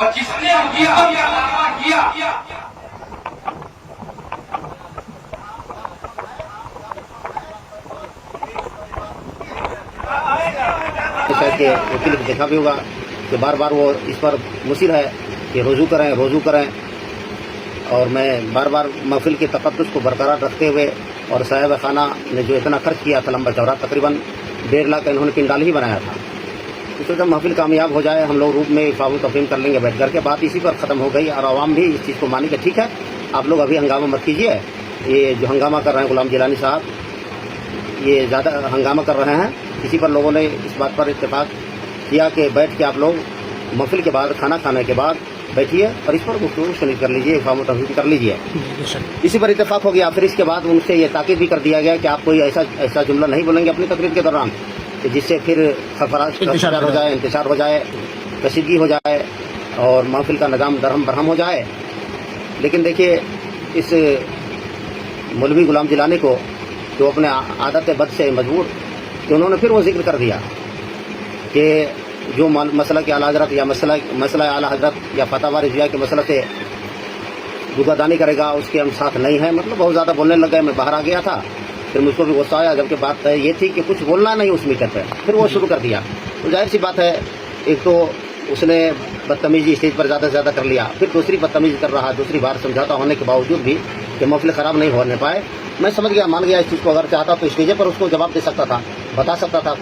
اور جس نے کیا کہ وکیل کو دیکھا بھی ہوگا کہ بار بار وہ اس پر مصر ہے کہ رجوع کریں اور میں بار بار محفل کے تقدس کو برقرار رکھتے ہوئے اور صاحب خانہ نے جو اتنا خرچ کیا تھا لمبا چوڑا تقریباً 1.5 لاکھ کا انہوں نے پنڈال ہی بنایا تھا، اس وقت محفل کامیاب ہو جائے ہم لوگ روپ میں افاق و تفہیم کر لیں گے بیٹھ کر کے، بات اسی پر ختم ہو گئی اور عوام بھی اس چیز کو مانی کہ ٹھیک ہے آپ لوگ ابھی ہنگامہ مت کیجیے، یہ جو ہنگامہ کر رہے ہیں غلام جیلانی صاحب یہ زیادہ ہنگامہ کر رہے ہیں، اسی پر لوگوں نے اس بات پر اتفاق کیا کہ بیٹھ کے آپ لوگ محفل کے بعد کھانا کھانے کے بعد بیٹھیے اور اس پر گفتگو شریک کر لیجیے، افہام و تفہیم کر لیجیے، اسی پر اتفاق ہو گیا۔ پھر اس کے بعد ان سے یہ تاکید بھی کر دیا گیا کہ آپ کوئی ایسا جملہ نہیں بولیں گے اپنی تقریر کے دوران کہ جس سے پھر انتشار ہو جائے، کشیدگی ہو جائے اور محفل کا نظام درہم برہم ہو جائے۔ لیکن دیکھیے اس مولوی غلام جیلانی کو جو اپنے عادت بد سے مجبور کہ انہوں نے پھر وہ ذکر کر دیا کہ جو مسئلہ کے اعلیٰ حضرت یا مسئلہ اعلیٰ حضرت یا فتح رضویہ کے مسئلہ سے دگادانی کرے گا اس کے ہم ساتھ نہیں ہیں، مطلب بہت زیادہ بولنے لگ گئے، میں باہر آ گیا تھا، پھر مجھ کو بھی غصہ آیا، جبکہ بات یہ تھی کہ کچھ بولنا نہیں اس میٹر پہ، پھر وہ شروع کر دیا، تو ظاہر سی بات ہے ایک تو اس نے بدتمیزی اسٹیج پر زیادہ سے زیادہ کر لیا، پھر دوسری بدتمیزی کر رہا، دوسری بار سمجھاتا ہونے کے باوجود بھی کہ محفل خراب نہیں ہونے پائے۔ میں سمجھ گیا، مان گیا اس چیز کو، اگر چاہتا تو اسٹیج پر اس کو جواب دے سکتا تھا، بتا سکتا تھا،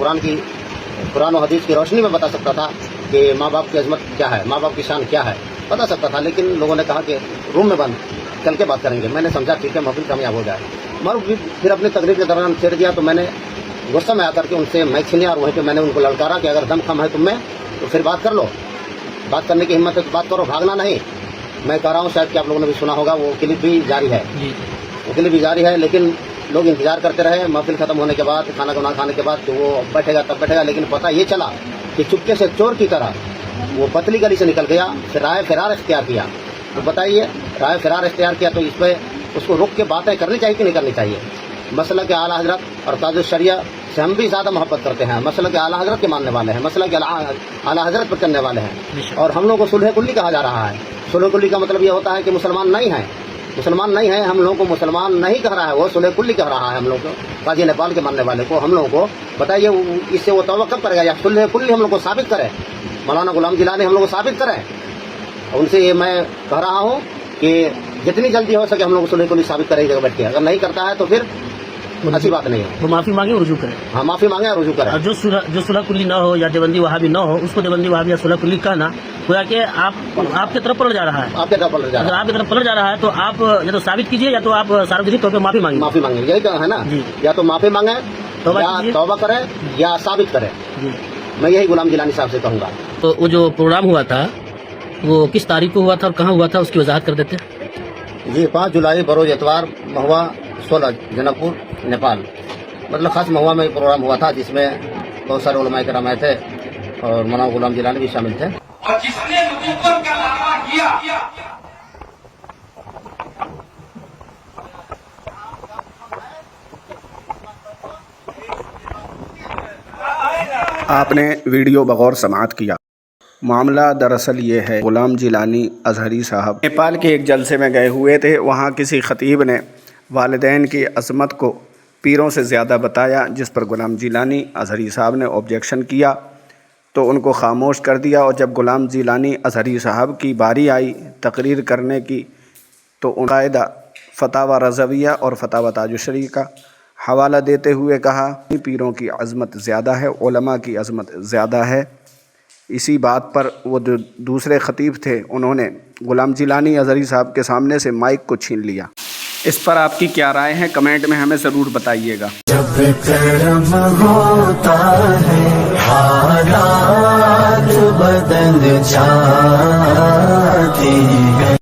قرآن و حدیث کی روشنی میں بتا سکتا تھا کہ ماں باپ کی عظمت کیا ہے، ماں باپ کی شان کیا ہے، بتا سکتا تھا، لیکن لوگوں نے کہا کہ روم میں بند چل کے بات کریں گے۔ میں نے سمجھا ٹھیک ہے محفل کامیاب ہو جائے، مگر پھر اپنی تقریر کے دوران چھیڑ دیا، تو میں نے غصہ میں آ کر کے ان سے مائک چھینیا اور وہیں پہ میں نے ان کو للکارا کہ اگر دم کم ہے تم میں تو پھر بات کر لو، بات کرنے کی ہمت ہے تو بات کرو، بھاگنا نہیں۔ میں کہہ رہا ہوں شاید کہ آپ لوگوں نے بھی سنا ہوگا، وہ کلپ بھی جاری ہے، لیکن لوگ انتظار کرتے رہے محفل ختم ہونے کے بعد، کھانا کھانے کے بعد کہ وہ بیٹھے گا تب بیٹھے گا، لیکن پتہ یہ چلا کہ چپکے سے چور کی طرح وہ پتلی گلی سے نکل گیا، پھر رائے فرار اختیار کیا۔ تو بتائیے رائے فرار اختیار کیا تو اس پہ اس کو رک کے باتیں کرنی چاہیے کہ نہیں کرنی چاہیے؟ مسئلہ کے اعلیٰ حضرت اور تاج الشریعہ سے ہم بھی زیادہ محبت کرتے ہیں، مسئلہ کے اعلیٰ حضرت کے ماننے والے ہیں، مسئلہ کے اعلیٰ حضرت پر کرنے والے ہیں، اور ہم لوگوں کو صلح کلی کہا جا رہا ہے۔ صلح کلی کا مطلب یہ ہوتا ہے کہ مسلمان نہیں ہیں، ہم لوگوں کو مسلمان نہیں کہہ رہا ہے، وہ صلح کلی کہہ رہا ہے ہم لوگ کو، قاضی نیپال کے ماننے والے کو۔ ہم لوگوں کو بتائیے اس سے وہ توبہ کب کرے گا، یا صلح کلی ہم لوگ کو ثابت کرے، مولانا غلام جیلانی ہم لوگ کو ثابت کرے۔ ان سے یہ میں کہہ رہا ہوں کہ جتنی جلدی ہو سکے ہم لوگ صلح کلی ثابت کرے جگہ بیٹھ کے، اگر نہیں کرتا ہے تو پھر اچھی بات نہیں ہے، وہ معافی مانگے اور رجوع کرے۔ ہاں معافی مانگے اور رجوع کرے۔ اور جو صلح کلی نہ ہو یا دیوبندی وہابی نہ ہو، اس کو دیوبندی وہابی یا صلح کلی کہنا گویا کہ آپ کی طرف پلٹ جا رہا ہے، آپ کے طرف پلٹ جا رہا ہے۔ اگر آپ کی طرف پلٹ جا رہا ہے تو آپ یا تو ثابت کیجیے یا تو آپ ساروجنک طور پہ معافی مانگیں، یہی کہا ہے نا، یا تو معافی مانگے یا توبہ کرے یا ثابت کرے۔ میں یہی غلام جیلانی صاحب سے کہوں گا۔ تو وہ جو پروگرام ہوا تھا وہ کس تاریخ کو ہوا تھا اور کہاں ہوا تھا، اس کی وضاحت کر دیتے؟ جی 5 جولائی بروز اتوار مہوا 16 جنک پور نیپال، مطلب خاص مہوا میں پروگرام ہوا تھا جس میں بہت سارے علماء کرام آئے تھے اور مولانا غلام جیلانی بھی شامل تھے۔ اور جس نے نبوت کا دعویٰ کیا آپ نے ویڈیو بغور سماعت کیا۔ معاملہ دراصل یہ ہے، غلام جیلانی ازہری صاحب نیپال کے ایک جلسے میں گئے ہوئے تھے، وہاں کسی خطیب نے والدین کی عظمت کو پیروں سے زیادہ بتایا، جس پر غلام جیلانی ازہری صاحب نے آبجیکشن کیا تو ان کو خاموش کر دیا، اور جب غلام جیلانی ازہری صاحب کی باری آئی تقریر کرنے کی تو قاعدہ فتاوی رضویہ اور فتاوی تاج الشریعہ کا حوالہ دیتے ہوئے کہا پیروں کی عظمت زیادہ ہے، علماء کی عظمت زیادہ ہے۔ اسی بات پر وہ جو دوسرے خطیب تھے انہوں نے غلام جیلانی ازہری صاحب کے سامنے سے مائک کو چھین لیا۔ اس پر آپ کی کیا رائے ہے، کمنٹ میں ہمیں ضرور بتائیے گا۔ جب کرم ہوتا ہے حالات بدل جاتے ہیں۔